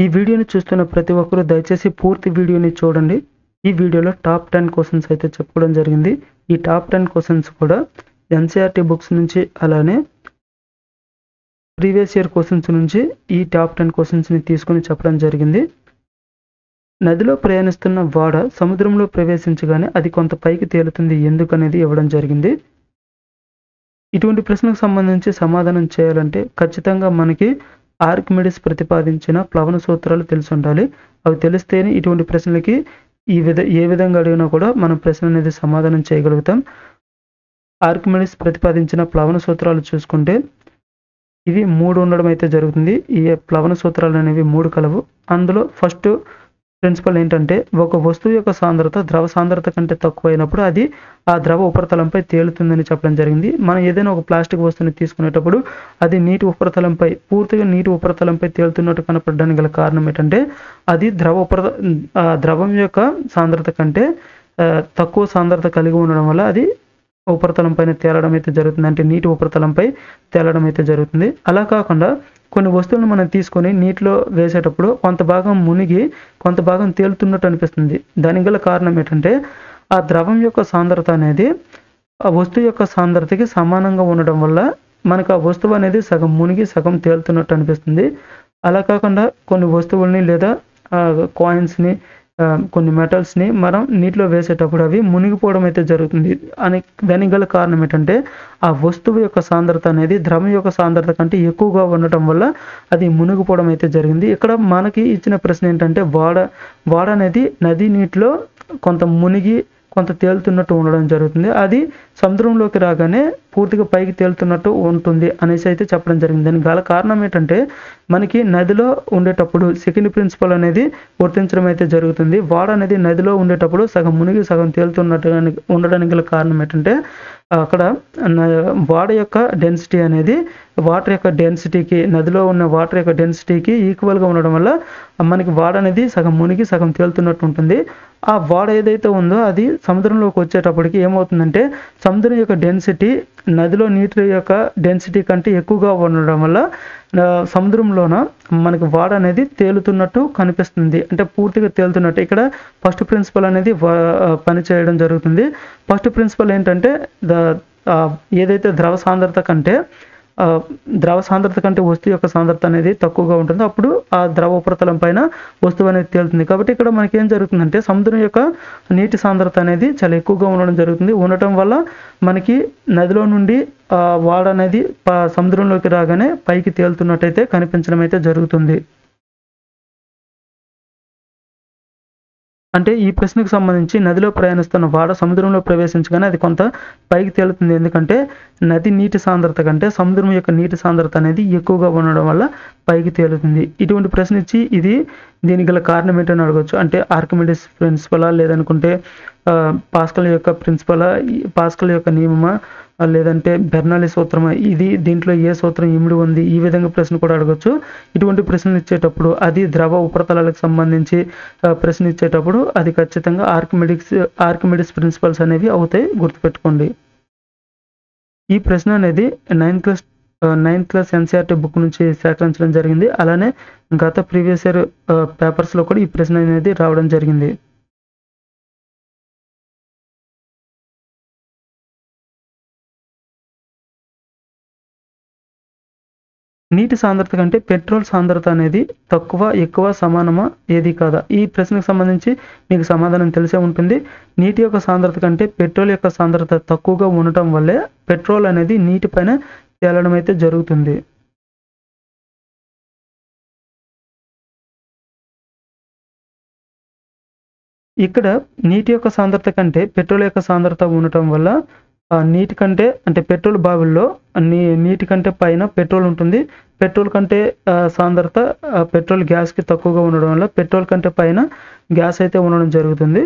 ఈ వీడియోని చూస్తున్న ప్రతి ఒక్కరు దయచేసి పూర్తి వీడియోని చూడండి. ఈ వీడియోలో టాప్ 10 క్వెషన్స్ అయితే చెప్పుకోవడం జరిగింది. ఈ టాప్ 10 క్వెషన్స్ కూడా ఎన్‌సీఈఆర్‌టీ బుక్స్ నుంచి అలానే ప్రీవియస్ ఇయర్ క్వెషన్స్ నుంచి ఈ టాప్ 10 క్వెషన్స్‌ని తీసుకొని చెప్పడం జరిగింది. నదిలో ప్రయాణిస్తున్న ఓడ సముద్రంలో ప్రవేశించగానే అది కొంత పైకి తేలుతుంది ఎందుకనేది ఇవ్వడం జరిగింది. ఇటువంటి ప్రశ్నకు సంబంధించి సమాధానం చేయాలంటే ఖచ్చితంగా మనకి ఆర్కిమిడిస్ ప్రతిపాదించిన ప్లవన సూత్రాలు తెలిసుండాలి. అవి తెలిస్తేనే ఇటువంటి ప్రశ్నలకి ఏ విధంగా అడిగినా కూడా మనం ప్రశ్న అనేది సమాధానం చేయగలుగుతాం. ఆర్కిమిడిస్ ప్రతిపాదించిన ప్లవన సూత్రాలు చూసుకుంటే ఇవి 3 ఉండడం అయితే జరుగుతుంది. ఈ ప్లవన సూత్రాలు అనేవి 3 కలవు. అందులో ఫస్ట్ ప్రిన్సిపల్ ఏంటంటే ఒక వస్తువు యొక్క సాంద్రత ద్రవ సాంద్రత కంటే తక్కువైనప్పుడు అది ఆ ద్రవ ఉపరితలంపై తేలుతుందని చెప్పడం జరిగింది. మనం ఏదైనా ఒక ప్లాస్టిక్ వస్తువుని తీసుకునేటప్పుడు అది పూర్తిగా నీటి ఉపరితలంపై తేలుతున్నట్టు కనపడడానికి గల కారణం ఏంటంటే అది ద్రవం యొక్క సాంద్రత కంటే తక్కువ సాంద్రత కలిగి ఉండడం వల్ల అది ఉపరితలం పైన తేలడం అయితే జరుగుతుంది. అంటే నీటి ఉపరితలంపై తేలడం అయితే జరుగుతుంది. అలా కాకుండా కొన్ని వస్తువులను మనం తీసుకొని నీటిలో వేసేటప్పుడు కొంత భాగం మునిగి కొంత భాగం తేలుతున్నట్టు అనిపిస్తుంది. దానికి గల కారణం ఏంటంటే ఆ ద్రవం యొక్క సాంద్రత అనేది ఆ వస్తువు యొక్క సాంద్రతకి సమానంగా ఉండడం వల్ల మనకు ఆ వస్తువు అనేది సగం మునిగి సగం తేలుతున్నట్టు అనిపిస్తుంది. అలా కాకుండా కొన్ని వస్తువుల్ని లేదా కాయిన్స్ని కొన్ని మెటల్స్ని మనం నీటిలో వేసేటప్పుడు అవి మునిగిపోవడం అయితే జరుగుతుంది. దానికి గల కారణం ఏంటంటే ఆ వస్తువు యొక్క సాంద్రత అనేది ద్రవం యొక్క సాంద్రత కంటే ఎక్కువగా ఉండటం వల్ల అది మునిగిపోవడం అయితే జరిగింది. ఇక్కడ మనకి ఇచ్చిన ప్రశ్న ఏంటంటే ఓడ అనేది నది నీటిలో కొంత మునిగి కొంత తేలుతున్నట్టు ఉండడం జరుగుతుంది. అది సముద్రంలోకి రాగానే పూర్తిగా పైకి తేలుతున్నట్టు ఉంటుంది అనేసి అయితే చెప్పడం జరిగింది. దానికి గల కారణం ఏంటంటే మనకి నదిలో ఉండేటప్పుడు సెకండ్ ప్రిన్సిపల్ అనేది వర్తించడం అయితే జరుగుతుంది. ఓడ అనేది నదిలో ఉండేటప్పుడు సగం మునిగి సగం తేలుతున్నట్టుగా ఉండడానికి గల కారణం ఏంటంటే అక్కడ ఓడ యొక్క డెన్సిటీ అనేది వాటర్ యొక్క డెన్సిటీకి నదిలో ఉన్న వాటర్ యొక్క డెన్సిటీకి ఈక్వల్గా ఉండడం వల్ల మనకి ఓడ అనేది సగం మునిగి సగం తేలుతున్నట్టు ఉంటుంది. ఆ ఓడ ఏదైతే ఉందో అది సముద్రంలోకి వచ్చేటప్పటికి ఏమవుతుందంటే సముద్రం యొక్క డెన్సిటీ నదిలో నీటి యొక్క డెన్సిటీ కంటే ఎక్కువగా ఉండడం వల్ల సముద్రంలోన మనకి ఓడ అనేది తేలుతున్నట్టు కనిపిస్తుంది. అంటే పూర్తిగా తేలుతున్నట్టు ఇక్కడ ఫస్ట్ ప్రిన్సిపల్ అనేది పనిచేయడం జరుగుతుంది. ఫస్ట్ ప్రిన్సిపల్ ఏంటంటే ఏదైతే ద్రవ సాంద్రత కంటే వస్తువు యొక్క సాంద్రత అనేది తక్కువగా ఉంటుందో అప్పుడు ఆ ద్రవ ఉపరితలం పైన వస్తువు అనేది తేలుతుంది. కాబట్టి ఇక్కడ మనకి ఏం జరుగుతుందంటే సముద్రం యొక్క నీటి సాంద్రత అనేది చాలా ఎక్కువగా ఉండటం వల్ల మనకి నదిలో నుండి ఓడ అనేది సముద్రంలోకి రాగానే పైకి తేలుతున్నట్టయితే కనిపించడం అయితే జరుగుతుంది. అంటే ఈ ప్రశ్నకు సంబంధించి నదిలో ప్రయాణిస్తున్న ఓడ సముద్రంలో ప్రవేశించగానే అది కొంత పైకి తేలుతుంది. ఎందుకంటే నది నీటి సాంద్రత కంటే సముద్రం యొక్క నీటి సాంద్రత అనేది ఎక్కువగా ఉండడం వల్ల పైకి తేలుతుంది. ఇటువంటి ప్రశ్న ఇచ్చి దీనికి గల కారణం ఏంటని అడగవచ్చు. అంటే ఆర్కిమిడిస్ ప్రిన్సిపలా లేదనుకుంటే పాస్కల్ యొక్క నియమమా లేదంటే బెర్నౌలీ సూత్రమా దీంట్లో ఏ సూత్రం ఇమిడి ఉంది ఈ విధంగా ప్రశ్న కూడా అడగవచ్చు. ఇటువంటి ప్రశ్నలు ఇచ్చేటప్పుడు అది ద్రవ ఉపరితలాలకు సంబంధించి ప్రశ్న ఇచ్చేటప్పుడు అది ఖచ్చితంగా ఆర్కిమిడిస్ ప్రిన్సిపల్స్ అనేవి అవుతాయి, గుర్తుపెట్టుకోండి. ఈ ప్రశ్న అనేది 9th క్లాస్ ఎన్‌సీఈఆర్‌టీ బుక్ నుంచి సేకరించడం జరిగింది. అలానే గత ప్రీవియస్ ఇయర్ పేపర్స్లో కూడా ఈ ప్రశ్న అనేది రావడం జరిగింది. నీటి సాంద్రత కంటే పెట్రోల్ సాంద్రత అనేది తక్కువ, ఎక్కువ, సమానమా, ఏది కాదా? ఈ ప్రశ్నకు సంబంధించి మీకు సమాధానం తెలిసే ఉంటుంది. నీటి యొక్క సాంద్రత కంటే పెట్రోల్ యొక్క సాంద్రత తక్కువగా ఉండటం వల్లే పెట్రోల్ అనేది నీటి పైన తేలడం అయితే జరుగుతుంది. ఇక్కడ నీటి యొక్క సాంద్రత కంటే పెట్రోల్ యొక్క సాంద్రత ఉండటం వల్ల నీటి కంటే అంటే పెట్రోల్ బావిల్లో నీటి కంటే పైన పెట్రోల్ ఉంటుంది. పెట్రోల్ కంటే సాంద్రత పెట్రోల్ గ్యాస్కి తక్కువగా ఉండడం వల్ల పెట్రోల్ కంటే పైన గ్యాస్ అయితే ఉండడం జరుగుతుంది.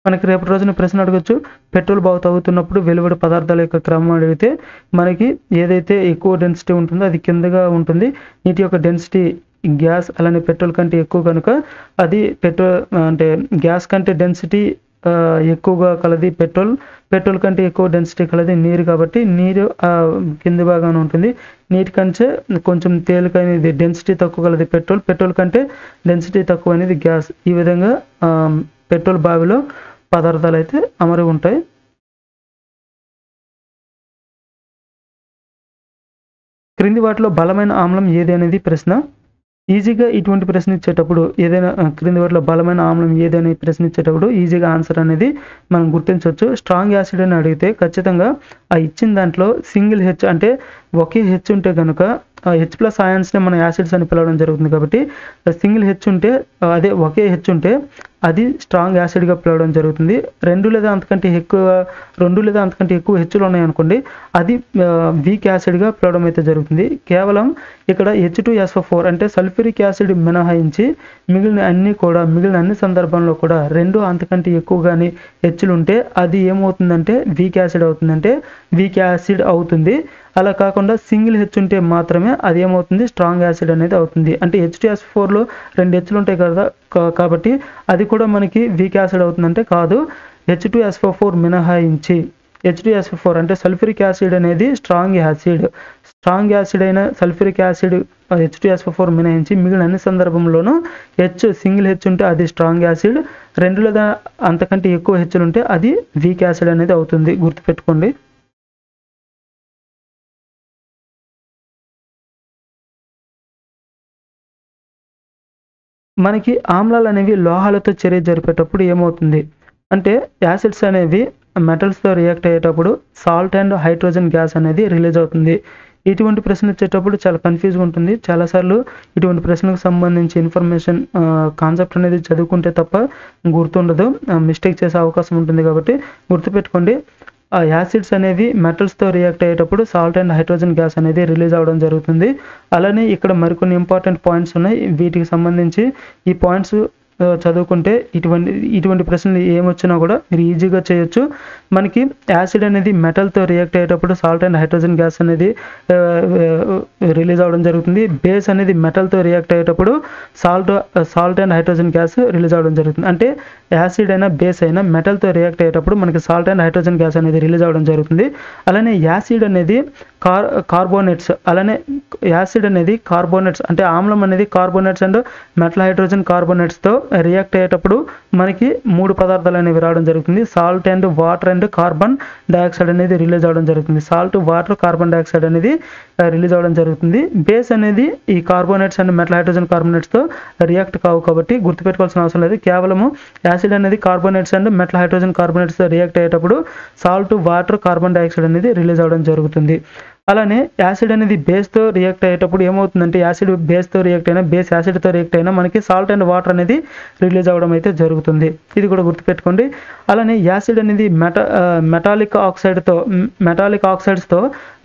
మనకి రేపటి రోజున ప్రశ్న అడగచ్చు. పెట్రోల్ బావి తవ్వుతున్నప్పుడు వెలువడే పదార్థాల యొక్క క్రమం అడిగితే మనకి ఏదైతే ఎక్కువ డెన్సిటీ ఉంటుందో అది కిందగా ఉంటుంది. నీటి యొక్క డెన్సిటీ గ్యాస్ అలానే పెట్రోల్ కంటే ఎక్కువ కనుక అది గ్యాస్ కంటే డెన్సిటీ ఎక్కువగా కలది పెట్రోల్, పెట్రోల్ కంటే ఎక్కువ డెన్సిటీ కలది నీరు. కాబట్టి నీరు కింది భాగాన ఉంటుంది. నీటి కంటే కొంచెం తేలికైనది డెన్సిటీ తక్కువ కలది పెట్రోల్, పెట్రోల్ కంటే డెన్సిటీ తక్కువ అనేది గ్యాస్. ఈ విధంగా పెట్రోల్ బావిలో పదార్థాలు అయితే అమరి ఉంటాయి. క్రింది వాటిలో బలమైన ఆమ్లం ఏది అనేది ప్రశ్న. ఈజీగా ఇటువంటి ప్రశ్న ఇచ్చేటప్పుడు ఏదైనా క్రింది వాటిలో బలమైన ఆమ్లం ఏదైనా ప్రశ్న ఇచ్చేటప్పుడు ఈజీగా ఆన్సర్ అనేది మనం గుర్తించవచ్చు. స్ట్రాంగ్ యాసిడ్ అని అడిగితే ఖచ్చితంగా ఆ ఇచ్చిన దాంట్లో సింగిల్ హెచ్ అంటే ఒకే హెచ్ ఉంటే కనుక హెచ్ ప్లస్ ఆయాన్స్ని మనం యాసిడ్స్ అని పిలవడం జరుగుతుంది. కాబట్టి సింగిల్ హెచ్ ఉంటే అదే ఒకే హెచ్ ఉంటే అది స్ట్రాంగ్ యాసిడ్గా పిలవడం జరుగుతుంది. రెండు లేదా అంతకంటే ఎక్కువ హెచ్లు ఉన్నాయనుకోండి అది వీక్ యాసిడ్గా పిలవడం అయితే జరుగుతుంది. కేవలం ఇక్కడ H2SO4 అంటే సల్ఫ్యూరిక్ యాసిడ్ మినహాయించి మిగిలిన అన్ని సందర్భాల్లో కూడా రెండు అంతకంటే ఎక్కువ కానీ హెచ్లు ఉంటే అది ఏమవుతుందంటే వీక్ యాసిడ్ అవుతుంది. అలా కాకుండా సింగిల్ హెచ్ ఉంటే మాత్రమే అది ఏమవుతుంది స్ట్రాంగ్ యాసిడ్ అనేది అవుతుంది. అంటే H2SO4లో రెండు హెచ్లు ఉంటాయి కదా, కాబట్టి అది కూడా మనకి వీక్ యాసిడ్ అవుతుందంటే కాదు. H2SO4 మినహాయించి H2SO4 అంటే సల్ఫ్యూరిక్ యాసిడ్ అనేది స్ట్రాంగ్ యాసిడ్ అయిన సల్ఫ్యూరిక్ యాసిడ్ H2SO4 మినహాయించి మిగిలిన అన్ని సందర్భంలోనూ సింగిల్ హెచ్ ఉంటే అది స్ట్రాంగ్ యాసిడ్, రెండు లేదా అంతకంటే ఎక్కువ హెచ్లు ఉంటే అది వీక్ యాసిడ్ అనేది అవుతుంది. గుర్తుపెట్టుకోండి. మనకి ఆమ్లాలు అనేవి లోహాలతో చర్య జరిపేటప్పుడు ఏమవుతుంది అంటే యాసిడ్స్ అనేవి మెటల్స్తో రియాక్ట్ అయ్యేటప్పుడు సాల్ట్ అండ్ హైడ్రోజన్ గ్యాస్ అనేది రిలీజ్ అవుతుంది. ఇటువంటి ప్రశ్న వచ్చేటప్పుడు చాలా కన్ఫ్యూజ్గా ఉంటుంది. చాలాసార్లు ఇటువంటి ప్రశ్నకు సంబంధించి ఇన్ఫర్మేషన్ కాన్సెప్ట్ అనేది చదువుకుంటే తప్ప గుర్తుండదు, మిస్టేక్ చేసే అవకాశం ఉంటుంది. కాబట్టి గుర్తుపెట్టుకోండి, ఆ యాసిడ్స్ అనేవి మెటల్స్తో రియాక్ట్ అయ్యేటప్పుడు సాల్ట్ అండ్ హైడ్రోజన్ గ్యాస్ అనేది రిలీజ్ అవ్వడం జరుగుతుంది. అలానే ఇక్కడ మరికొన్ని ఇంపార్టెంట్ పాయింట్స్ ఉన్నాయి. వీటికి సంబంధించి ఈ పాయింట్స్ చదువుకుంటే ఇటువంటి ప్రశ్నలు ఏమొచ్చినా కూడా మీరు ఈజీగా చేయొచ్చు. మనకి యాసిడ్ అనేది మెటల్తో రియాక్ట్ అయ్యేటప్పుడు సాల్ట్ అండ్ హైడ్రోజన్ గ్యాస్ అనేది రిలీజ్ అవ్వడం జరుగుతుంది. బేస్ అనేది మెటల్తో రియాక్ట్ అయ్యేటప్పుడు salt and hydrogen gas release అవ్వడం జరుగుతుంది. అంటే యాసిడ్ అయినా బేస్ అయినా మెటల్తో రియాక్ట్ అయ్యేటప్పుడు మనకి సాల్ట్ అండ్ హైడ్రోజన్ గ్యాస్ అనేది రిలీజ్ అవ్వడం జరుగుతుంది. అలానే యాసిడ్ అనేది కార్బోనేట్స్ అంటే ఆమ్లం అనేది కార్బోనేట్స్ అండ్ మెటల్ హైడ్రోజన్ కార్బోనేట్స్తో రియాక్ట్ అయ్యేటప్పుడు మనకి మూడు పదార్థాలు అనేవి రావడం జరుగుతుంది. Salt and water and carbon dioxide అనేది రిలీజ్ అవ్వడం జరుగుతుంది. సాల్ట్, వాటర్, కార్బన్ డైఆక్సైడ్ అనేది రిలీజ్ అవ్వడం జరుగుతుంది. బేస్ అనేది ఈ కార్బోనేట్స్ అండ్ మెటల్ హైడ్రోజన్ కార్బోనేట్స్తో రియాక్ట్ కావు. కాబట్టి గుర్తుపెట్టుకోవాల్సిన అవసరం లేదు. కేవలము యాసిడ్ అనేది కార్బోనేట్స్ అండ్ మెటల్ హైడ్రోజన్ కార్బోనేట్స్తో రియాక్ట్ అయ్యేటప్పుడు సాల్ట్, వాటర్, కార్బన్ డైఆక్సైడ్ అనేది రిలీజ్ అవ్వడం జరుగుతుంది. అలానే యాసిడ్ అనేది బేస్తో రియాక్ట్ అయ్యేటప్పుడు ఏమవుతుందంటే యాసిడ్ బేస్తో రియాక్ట్ అయినా బేస్ యాసిడ్తో రియాక్ట్ అయినా మనకి సాల్ట్ అండ్ వాటర్ అనేది రిలీజ్ అవ్వడం అయితే జరుగుతుంది. ఇది కూడా గుర్తుపెట్టుకోండి. అలానే యాసిడ్ అనేది మెటాలిక్ ఆక్సైడ్స్తో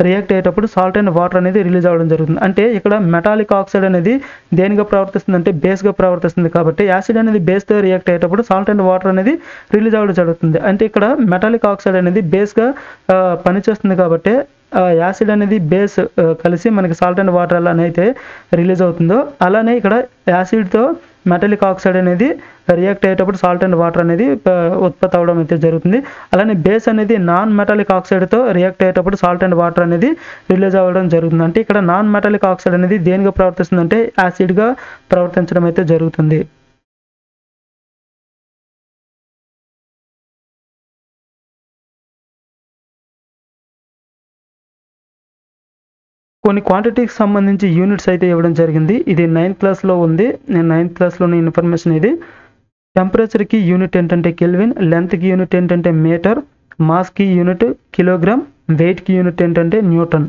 రియాక్ట్ అయ్యేటప్పుడు సాల్ట్ అండ్ వాటర్ అనేది రిలీజ్ అవ్వడం జరుగుతుంది. అంటే ఇక్కడ మెటాలిక్ ఆక్సైడ్ అనేది దేనిగా ప్రవర్తిస్తుంది అంటే బేస్గా ప్రవర్తిస్తుంది. కాబట్టి యాసిడ్ అనేది బేస్తో రియాక్ట్ అయ్యేటప్పుడు సాల్ట్ అండ్ వాటర్ అనేది రిలీజ్ అవ్వడం జరుగుతుంది. అంటే ఇక్కడ మెటాలిక్ ఆక్సైడ్ అనేది బేస్గా పనిచేస్తుంది. కాబట్టి యాసిడ్ అనేది బేస్ కలిసి మనకి సాల్ట్ అండ్ వాటర్ ఎలా అయితే రిలీజ్ అవుతుందో అలానే ఇక్కడ యాసిడ్తో మెటాలిక్ ఆక్సైడ్ అనేది రియాక్ట్ అయ్యేటప్పుడు సాల్ట్ అండ్ వాటర్ అనేది ఉత్పత్తి అవ్వడం అయితే జరుగుతుంది. అలానే బేస్ అనేది నాన్ మెటాలిక్ ఆక్సైడ్తో రియాక్ట్ అయ్యేటప్పుడు సాల్ట్ అండ్ వాటర్ అనేది రిలీజ్ అవ్వడం జరుగుతుంది. అంటే ఇక్కడ నాన్ మెటాలిక్ ఆక్సైడ్ అనేది దేనిగా ప్రవర్తిస్తుందంటే యాసిడ్గా ప్రవర్తించడం అయితే జరుగుతుంది. కొన్ని క్వాంటిటీకి సంబంధించి యూనిట్స్ అయితే ఇవ్వడం జరిగింది. ఇది 9th క్లాస్లో ఉంది. నేను 9th క్లాస్లోని ఇన్ఫర్మేషన్ ఇది. టెంపరేచర్కి యూనిట్ ఏంటంటే కెల్విన్, లెంత్కి యూనిట్ ఏంటంటే మీటర్, మాస్కి యూనిట్ కిలోగ్రామ్, వెయిట్కి యూనిట్ ఏంటంటే న్యూటన్.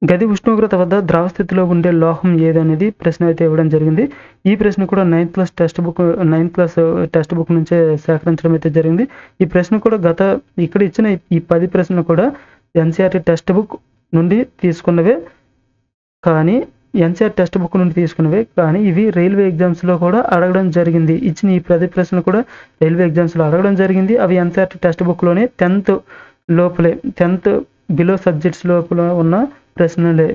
గది ఉష్ణోగ్రత వద్ద ద్రవ స్థితిలో ఉండే లోహం ఏదనేది ప్రశ్న అయితే ఇవ్వడం జరిగింది. ఈ ప్రశ్న కూడా 9th క్లాస్ టెక్స్ట్ బుక్ నుంచే సేకరించడం అయితే జరిగింది. ఈ ప్రశ్న కూడా ఇక్కడ ఇచ్చిన ఈ 10 ప్రశ్నలు కూడా ఎన్సీఆర్టీ టెక్స్ట్ బుక్ నుండి తీసుకున్నవే, కానీ ఇవి రైల్వే ఎగ్జామ్స్లో కూడా అడగడం జరిగింది. ఇచ్చిన ఈ 10 ప్రశ్నలు కూడా రైల్వే ఎగ్జామ్స్లో అడగడం జరిగింది. అవి ఎన్సీఆర్టీ టెక్స్ట్ బుక్లోనే 10th బిలో సబ్జెక్ట్స్ లోపల ఉన్న ప్రశ్నలే.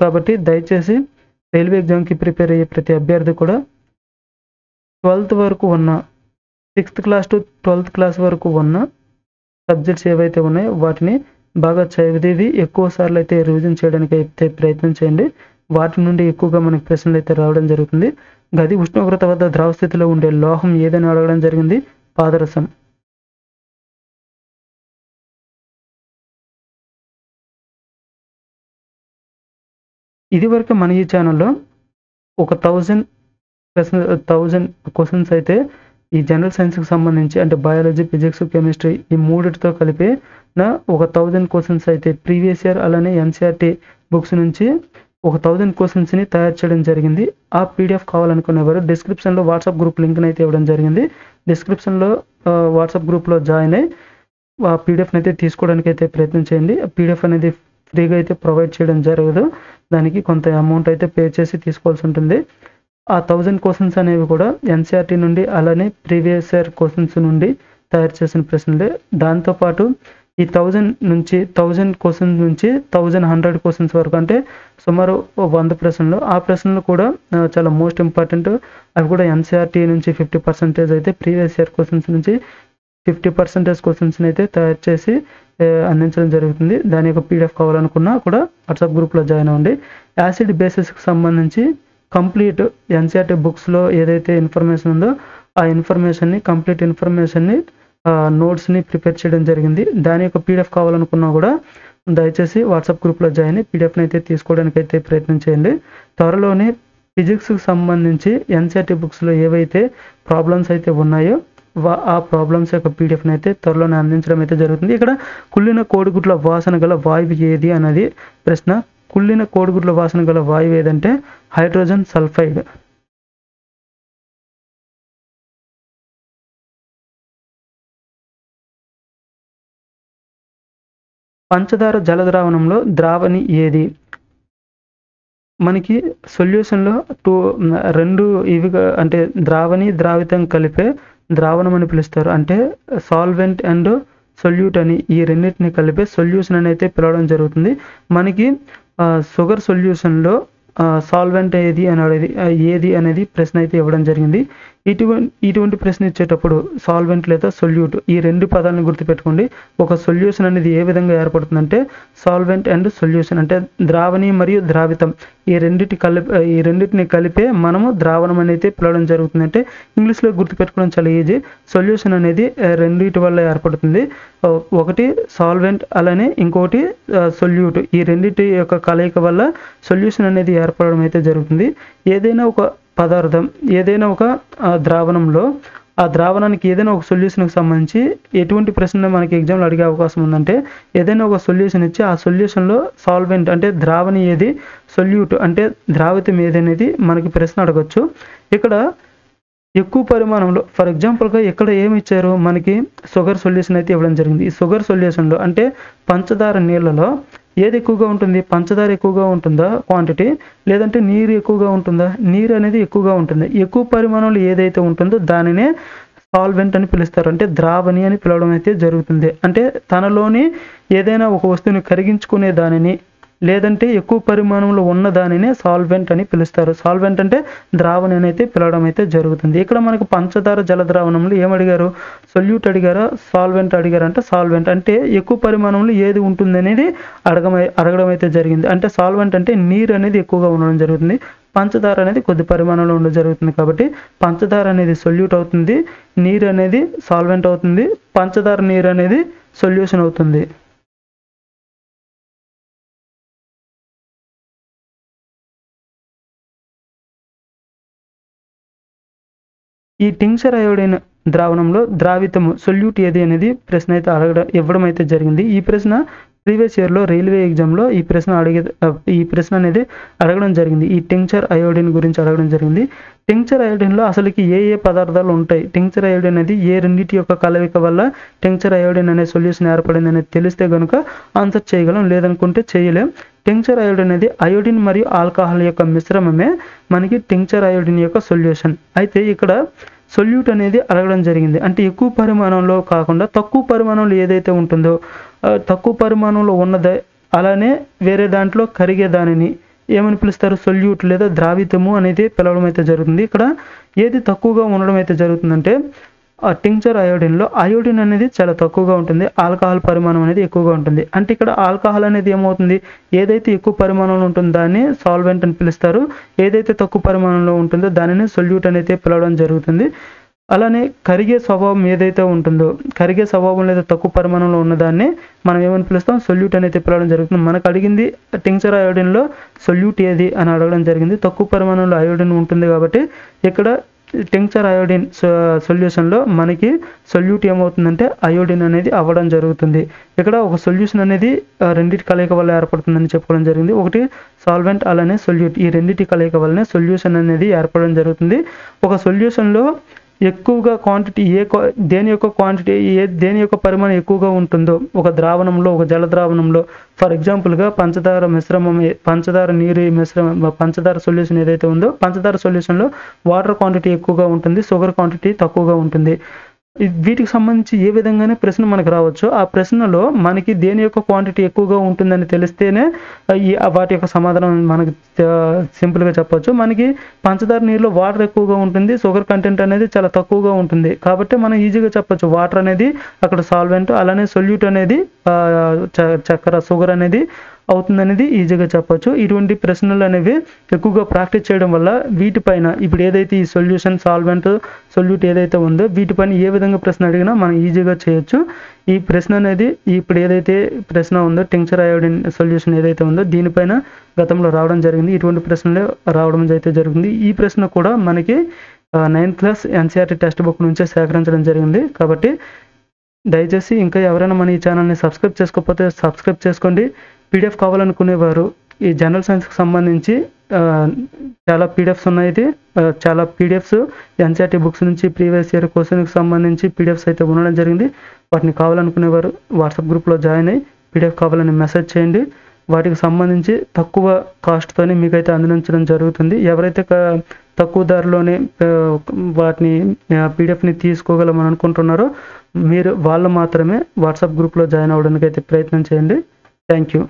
కాబట్టి దయచేసి రైల్వే ఎగ్జామ్కి ప్రిపేర్ అయ్యే ప్రతి అభ్యర్థి కూడా 12th వరకు ఉన్న 6th class to 12th class వరకు ఉన్న సబ్జెక్ట్స్ ఏవైతే ఉన్నాయో వాటిని బాగా చదివి ఎక్కువ సార్లు అయితే రివిజన్ చేయడానికి అయితే ప్రయత్నం చేయండి. వాటి నుండి ఎక్కువగా మనకి ప్రశ్నలు అయితే రావడం జరుగుతుంది. గది ఉష్ణోగ్రత వద్ద ద్రవ స్థితిలో ఉండే లోహం ఏదని అడగడం జరిగింది. పాదరసం. ఇదివరకు మన ఈ ఛానల్లో ఒక 1000 క్వశ్చన్స్ అయితే ఈ జనరల్ సైన్స్కి సంబంధించి అంటే బయాలజీ, ఫిజిక్స్, కెమిస్ట్రీ ఈ మూడిటితో కలిపి ఒక 1000 క్వశ్చన్స్ అయితే ప్రీవియస్ ఇయర్ అలానే ఎన్సీఆర్టీ బుక్స్ నుంచి ఒక 1000 క్వశ్చన్స్ని తయారు చేయడం జరిగింది. ఆ పీడిఎఫ్ కావాలనుకునేవారు డిస్క్రిప్షన్లో వాట్సాప్ గ్రూప్ లింక్ని అయితే ఇవ్వడం జరిగింది. డిస్క్రిప్షన్లో వాట్సాప్ గ్రూప్లో జాయిన్ అయ్యి ఆ పీడిఎఫ్ని అయితే తీసుకోవడానికి అయితే ప్రయత్నం చేయండి. ఆ పీడిఎఫ్ అనేది ఫ్రీగా అయితే ప్రొవైడ్ చేయడం జరగదు. దానికి కొంత అమౌంట్ అయితే పే చేసి తీసుకోవాల్సి ఉంటుంది. ఆ 1000 క్వశ్చన్స్ అనేవి కూడా ఎన్సీఆర్టీ నుండి అలానే ప్రీవియస్ ఇయర్ క్వశ్చన్స్ నుండి తయారు చేసిన ప్రశ్నలే. దాంతోపాటు ఈ 1000 క్వశ్చన్స్ నుంచి 1100 క్వశ్చన్స్ వరకు అంటే సుమారు 100 ప్రశ్నలు. ఆ ప్రశ్నలు కూడా చాలా మోస్ట్ ఇంపార్టెంట్. అవి కూడా ఎన్సీఆర్టీ నుంచి 50% అయితే ప్రీవియస్ ఇయర్ క్వశ్చన్స్ నుంచి 50% క్వశ్చన్స్ని అయితే తయారు చేసి అందించడం జరుగుతుంది. దాని యొక్క పీడిఎఫ్ కావాలనుకున్నా కూడా వాట్సాప్ గ్రూప్లో జాయిన్ అవ్వండి. యాసిడ్ బేసిస్కి సంబంధించి కంప్లీట్ ఎన్సీఆర్టీ బుక్స్లో ఏదైతే ఇన్ఫర్మేషన్ ఉందో ఆ కంప్లీట్ ఇన్ఫర్మేషన్ని నోట్స్ని ప్రిపేర్ చేయడం జరిగింది. దాని యొక్క పీడిఎఫ్ కావాలనుకున్నా కూడా దయచేసి వాట్సాప్ గ్రూప్లో జాయిన్ అయ్యి పీడిఎఫ్ని అయితే తీసుకోవడానికి అయితే ప్రయత్నం చేయండి. త్వరలోనే ఫిజిక్స్కి సంబంధించి ఎన్సీఆర్టీ బుక్స్లో ఏవైతే ప్రాబ్లమ్స్ అయితే ఉన్నాయో ఆ ప్రాబ్లమ్స్ యొక్క పీడిఎఫ్ని అయితే త్వరలోనే అందించడం అయితే జరుగుతుంది. ఇక్కడ కుళ్ళిన కోడిగుడ్ల వాసన గల వాయువు ఏది అనేది ప్రశ్న. కుళ్ళిన కోడిగుడ్ల వాసన గల వాయువు ఏదంటే హైడ్రోజన్ సల్ఫైడ్. పంచదార జలద్రావణంలో ద్రావణి ఏది? మనకి సొల్యూషన్లో 2 ఇవి అంటే ద్రావణి, ద్రావితం కలిపే ద్రావణం అని పిలుస్తారు. అంటే సాల్వెంట్ అండ్ సొల్యూట్ అని ఈ రెండింటిని కలిపే సొల్యూషన్ అని అయితే పిలవడం జరుగుతుంది. మనకి షుగర్ సొల్యూషన్లో సాల్వెంట్ ఏది అనేది ప్రశ్న అయితే ఇవ్వడం జరిగింది. ఇటువంటి ప్రశ్న ఇచ్చేటప్పుడు సాల్వెంట్ లేదా సొల్యూట్ ఈ 2 పదాలను గుర్తుపెట్టుకోండి. ఒక సొల్యూషన్ అనేది ఏ విధంగా ఏర్పడుతుందంటే సాల్వెంట్ అండ్ సొల్యూషన్ అంటే ద్రావణి మరియు ద్రావితం ఈ రెండింటిని కలిపే మనము ద్రావణం అనేది పిలవడం జరుగుతుంది. అంటే ఇంగ్లీష్లో గుర్తుపెట్టుకోవడం చాలా ఈజీ. సొల్యూషన్ అనేది రెండింటి వల్ల ఏర్పడుతుంది. ఒకటి సాల్వెంట్ అలానే ఇంకోటి సొల్యూట్. ఈ రెండింటి యొక్క కలయిక వల్ల సొల్యూషన్ అనేది ఏర్పడడం అయితే జరుగుతుంది. ఏదైనా ఒక పదార్థం ఏదైనా ఒక ద్రావణంలో ఆ ద్రావణానికి ఏదైనా ఒక సొల్యూషన్కి సంబంధించి ఎటువంటి ప్రశ్న మనకి ఎగ్జామ్లో అడిగే అవకాశం ఉందంటే ఏదైనా ఒక సొల్యూషన్ ఇచ్చి ఆ సొల్యూషన్లో సాల్వెంట్ అంటే ద్రావణి ఏది, సొల్యూట్ అంటే ద్రావితం ఏది అనేది మనకి ప్రశ్న అడగచ్చు. ఇక్కడ ఎక్కువ పరిమాణంలో ఫర్ ఎగ్జాంపుల్గా ఇక్కడ ఏమి ఇచ్చారు మనకి షుగర్ సొల్యూషన్ అయితే ఇవ్వడం జరిగింది. ఈ షుగర్ సొల్యూషన్లో అంటే పంచదార నీళ్ళలో ఏది ఎక్కువగా ఉంటుంది? పంచదార ఎక్కువగా ఉంటుందా క్వాంటిటీ, లేదంటే నీరు ఎక్కువగా ఉంటుందా? నీరు అనేది ఎక్కువగా ఉంటుంది. ఎక్కువ పరిమాణంలో ఏదైతే ఉంటుందో దానినే సాల్వెంట్ అని పిలుస్తారు. అంటే ద్రావణి అని పిలవడం అయితే జరుగుతుంది. అంటే తనలోని ఏదైనా ఒక వస్తువుని కరిగించుకునే దానిని లేదంటే ఎక్కువ పరిమాణంలో ఉన్న దానినే సాల్వెంట్ అని పిలుస్తారు. సాల్వెంట్ అంటే ద్రావణి అని అయితే పిలవడం అయితే జరుగుతుంది. ఇక్కడ మనకు పంచదార జలద్రావణంలో ఏమడిగారు? సొల్యూట్ అడిగారా, సాల్వెంట్ అడిగారా? అంటే సాల్వెంట్ అంటే ఎక్కువ పరిమాణంలో ఏది ఉంటుంది అనేది అడగడం అయితే జరిగింది. అంటే సాల్వెంట్ అంటే నీరు అనేది ఎక్కువగా ఉండడం జరుగుతుంది, పంచదార అనేది కొద్ది పరిమాణంలో ఉండడం జరుగుతుంది. కాబట్టి పంచదార అనేది సొల్యూట్ అవుతుంది, నీరు అనేది సాల్వెంట్ అవుతుంది, పంచదార నీరు అనేది సొల్యూషన్ అవుతుంది. ఈ టింక్చర్ అయోడిన్ ద్రావణంలో ద్రావితము సొల్యూట్ ఏది అనేది ప్రశ్న అయితే ఇవ్వడం అయితే జరిగింది. ఈ ప్రశ్న ప్రీవియస్ ఇయర్లో రైల్వే ఎగ్జామ్లో ఈ ప్రశ్న అనేది అడగడం జరిగింది. ఈ టింక్చర్ అయోడిన్ గురించి అడగడం జరిగింది. టింక్చర్ అయోడిన్లో అసలుకి ఏ పదార్థాలు ఉంటాయి, టింక్చర్ అయోడిన్ అనేది ఏ రెండింటి యొక్క కలయిక వల్ల టింక్చర్ అయోడిన్ అనే సొల్యూషన్ ఏర్పడింది అనేది తెలిస్తే కనుక ఆన్సర్ చేయగలం, లేదనుకుంటే చేయలేం. టింక్చర్ అయోడిన్ అనేది అయోడిన్ మరియు ఆల్కహాల్ యొక్క మిశ్రమమే మనకి టింక్చర్ అయోడిన్ యొక్క సొల్యూషన్. అయితే ఇక్కడ సొల్యూట్ అనేది అడగడం జరిగింది. అంటే ఎక్కువ పరిమాణంలో కాకుండా తక్కువ పరిమాణంలో ఏదైతే ఉంటుందో తక్కువ పరిమాణంలో ఉన్నదే అలానే వేరే దాంట్లో కరిగే దానిని ఏమని పిలుస్తారు, సొల్యూట్ లేదా ద్రావితము అనేది పిలవడం అయితే జరుగుతుంది. ఇక్కడ ఏది తక్కువగా ఉండడం అయితే జరుగుతుందంటే ఆ టింక్చర్ అయోడిన్లో అయోడిన్ అనేది చాలా తక్కువగా ఉంటుంది, ఆల్కహాల్ పరిమాణం అనేది ఎక్కువగా ఉంటుంది. అంటే ఇక్కడ ఆల్కహాల్ అనేది ఏమవుతుంది, ఏదైతే ఎక్కువ పరిమాణంలో ఉంటుందో దాన్ని సాల్వెంట్ అని పిలుస్తారు, ఏదైతే తక్కువ పరిమాణంలో ఉంటుందో దానిని సొల్యూట్ అనేది పిలవడం జరుగుతుంది. అలానే కరిగే స్వభావం ఏదైతే ఉంటుందో, కరిగే స్వభావం లేదా తక్కువ పరిమాణంలో ఉన్నదాన్ని మనం ఏమని పిలుస్తాం, సొల్యూట్ అనేది పిలవడం జరుగుతుంది. మనకు అడిగింది టింక్చర్ అయోడిన్లో సొల్యూట్ ఏది అని అడగడం జరిగింది. తక్కువ పరిమాణంలో అయోడిన్ ఉంటుంది కాబట్టి ఇక్కడ టింక్చర్ అయోడిన్ సొల్యూషన్లో మనకి సొల్యూట్ ఏమవుతుందంటే అయోడిన్ అనేది అవ్వడం జరుగుతుంది. ఇక్కడ ఒక సొల్యూషన్ అనేది రెండింటి కలయిక వల్ల ఏర్పడుతుందని చెప్పుకోవడం జరిగింది. ఒకటి సాల్వెంట్ అలానే సొల్యూట్, ఈ రెండింటి కలయిక వల్లనే సొల్యూషన్ అనేది ఏర్పడడం జరుగుతుంది. ఒక సొల్యూషన్లో ఎక్కువగా క్వాంటిటీ దేని యొక్క పరిమాణం ఎక్కువగా ఉంటుందో ఒక ద్రావణంలో, ఒక జల ద్రావణంలో, ఫర్ ఎగ్జాంపుల్గా పంచదార నీరు మిశ్రమం, పంచదార సొల్యూషన్ ఏదైతే ఉందో పంచదార సొల్యూషన్లో వాటర్ క్వాంటిటీ ఎక్కువగా ఉంటుంది, షుగర్ క్వాంటిటీ తక్కువగా ఉంటుంది. వీటికి సంబంధించి ఏ విధంగానే ప్రశ్న మనకు రావచ్చు. ఆ ప్రశ్నలో మనకి దేని యొక్క క్వాంటిటీ ఎక్కువగా ఉంటుందని తెలిస్తేనే వాటి యొక్క సమాధానం మనకి సింపుల్గా చెప్పొచ్చు. మనకి పంచదార నీరులో వాటర్ ఎక్కువగా ఉంటుంది, షుగర్ కంటెంట్ అనేది చాలా తక్కువగా ఉంటుంది కాబట్టి మనం ఈజీగా చెప్పొచ్చు వాటర్ అనేది అక్కడ సాల్వెంట్, అలానే సొల్యూట్ అనేది చక్కెర షుగర్ అనేది అవుతుందనేది ఈజీగా చెప్పొచ్చు. ఇటువంటి ప్రశ్నలు అనేవి ఎక్కువగా ప్రాక్టీస్ చేయడం వల్ల వీటిపైన ఇప్పుడు ఏదైతే ఈ సొల్యూషన్, సాల్వెంట్, సొల్యూట్ ఏదైతే ఉందో వీటిపైన ఏ విధంగా ప్రశ్న అడిగినా మనం ఈజీగా చేయొచ్చు. ఈ ప్రశ్న అనేది ఇప్పుడు ఏదైతే ప్రశ్న ఉందో టింక్చర్ అయోడిన్ సొల్యూషన్ ఏదైతే ఉందో దీనిపైన గతంలో రావడం జరిగింది. ఇటువంటి ప్రశ్నలు రావడం అయితే జరిగింది. ఈ ప్రశ్న కూడా మనకి 9th class NCERT text book నుంచే సేకరించడం జరిగింది. కాబట్టి దయచేసి ఇంకా ఎవరైనా మన ఈ ఛానల్ని సబ్స్క్రైబ్ చేసుకోకపోతే సబ్స్క్రైబ్ చేసుకోండి. PDF కావాలనుకునేవారు ఈ జనరల్ సైన్స్కి సంబంధించి చాలా PDFs ఉన్నాయి. చాలా PDFs NCERT బుక్స్ నుంచి ప్రీవియస్ ఇయర్ క్వశ్చన్కి సంబంధించి PDFs అయితే ఉండడం జరిగింది. వాటిని కావాలనుకునేవారు వాట్సాప్ గ్రూప్లో జాయిన్ అయ్యి PDF కావాలని మెసేజ్ చేయండి. వాటికి సంబంధించి తక్కువ కాస్ట్తోనే మీకైతే అందించడం జరుగుతుంది. ఎవరైతే తక్కువ ధరలోనే వాటిని PDFని తీసుకోగలమని అనుకుంటున్నారో వాళ్ళు మాత్రమే వాట్సాప్ గ్రూప్లో జాయిన్ అవ్వడానికి అయితే ప్రయత్నం చేయండి. Thank you.